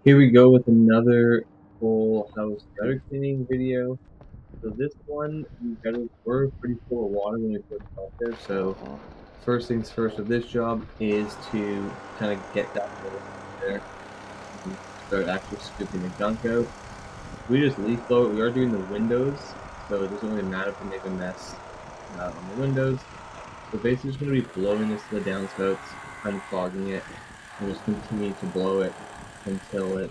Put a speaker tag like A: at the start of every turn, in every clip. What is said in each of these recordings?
A: Here we go with another full house gutter cleaning video. So this one, the gutters were pretty full of water when we first got there. So first things first with this job is to kind of get that water out there and start actually scooping the gunk out. We just leaf blow it. We are doing the windows, so it doesn't really matter if we make a mess on the windows. So basically just going to be blowing this to the downspouts, unclogging it, and just continue to blow it until it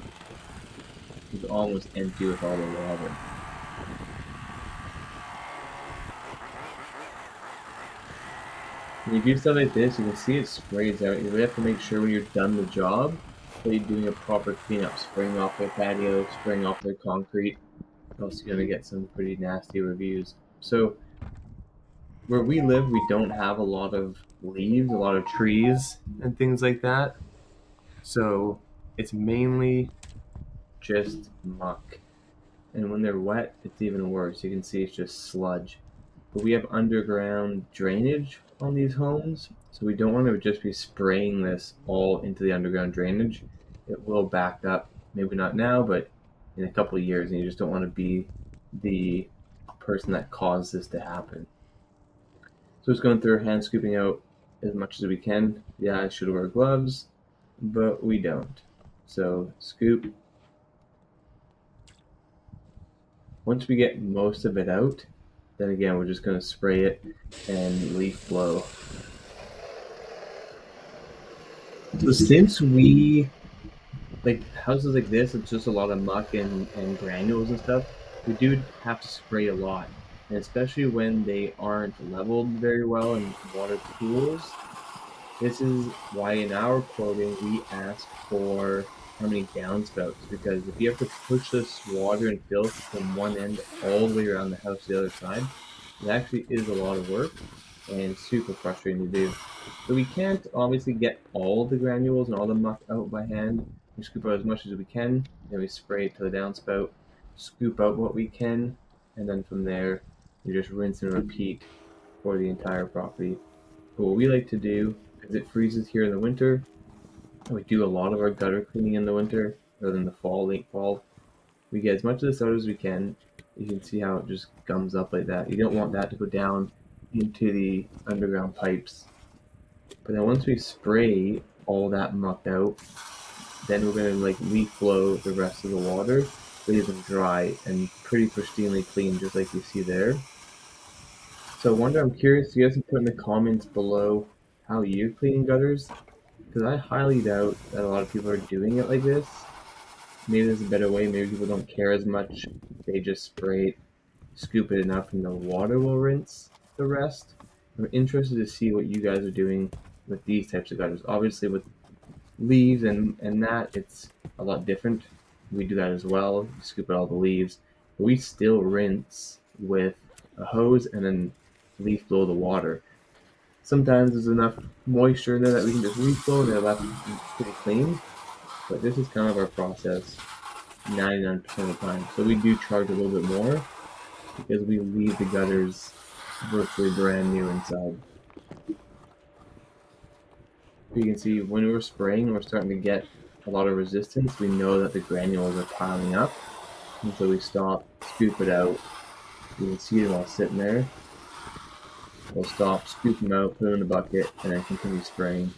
A: is almost empty with all the water. When you do stuff like this, you can see it sprays out. You really have to make sure when you're done the job that you're doing a proper cleanup, spraying off their patio, spraying off their concrete, or else you're going to get some pretty nasty reviews. So where we live, we don't have a lot of leaves, a lot of trees, and things like that. So it's mainly just muck. And when they're wet, it's even worse. You can see it's just sludge. But we have underground drainage on these homes, so we don't want to just be spraying this all into the underground drainage. It will back up, maybe not now, but in a couple of years, and you just don't want to be the person that caused this to happen. So just going through our hand scooping out as much as we can. Yeah, I should wear gloves, but we don't. So scoop. Once we get most of it out, then again, we're just going to spray it and leaf blow. So since we, like houses like this, it's just a lot of muck and granules and stuff, we do have to spray a lot. And especially when they aren't leveled very well and water pools, this is why in our quoting we ask for how many downspouts, because if you have to push this water and filth from one end all the way around the house to the other side, it actually is a lot of work and super frustrating to do. So we can't obviously get all the granules and all the muck out by hand. We scoop out as much as we can, then we spray it to the downspout, scoop out what we can, and then from there we just rinse and repeat for the entire property. But what we like to do, because it freezes here in the winter, and we do a lot of our gutter cleaning in the winter rather than the fall, late fall. We get as much of this out as we can. You can see how it just gums up like that. You don't want that to go down into the underground pipes. But then once we spray all that muck out, then we're gonna like leaf blow the rest of the water, leave them dry and pretty pristinely clean, just like you see there. So I wonder, I'm curious, you guys can put in the comments below how you clean gutters, because I highly doubt that a lot of people are doing it like this. Maybe there's a better way, maybe people don't care as much, they just spray it, scoop it enough and the water will rinse the rest. I'm interested to see what you guys are doing with these types of gutters. Obviously with leaves and that, it's a lot different. We do that as well, scoop out all the leaves, but we still rinse with a hose and then leaf blow the water. Sometimes there's enough moisture in there that we can just leaf blow and they're left pretty clean, but this is kind of our process 99% of the time. So we do charge a little bit more because we leave the gutters virtually brand new inside. You can see when we're spraying, we're starting to get a lot of resistance. We know that the granules are piling up, and so we stop, scoop it out. You can see them all sitting there. We'll stop, scoop them out, put them in a bucket, and then continue spraying.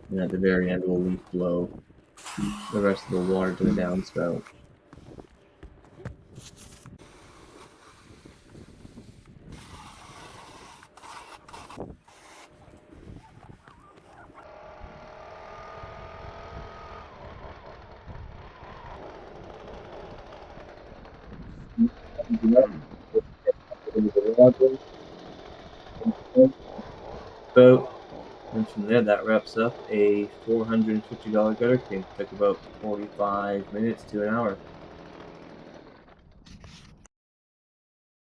A: And at the very end, we'll leaf blow the rest of the water to the downspout. So, and from there, that wraps up a $450 gutter clean. Took about 45 minutes to an hour.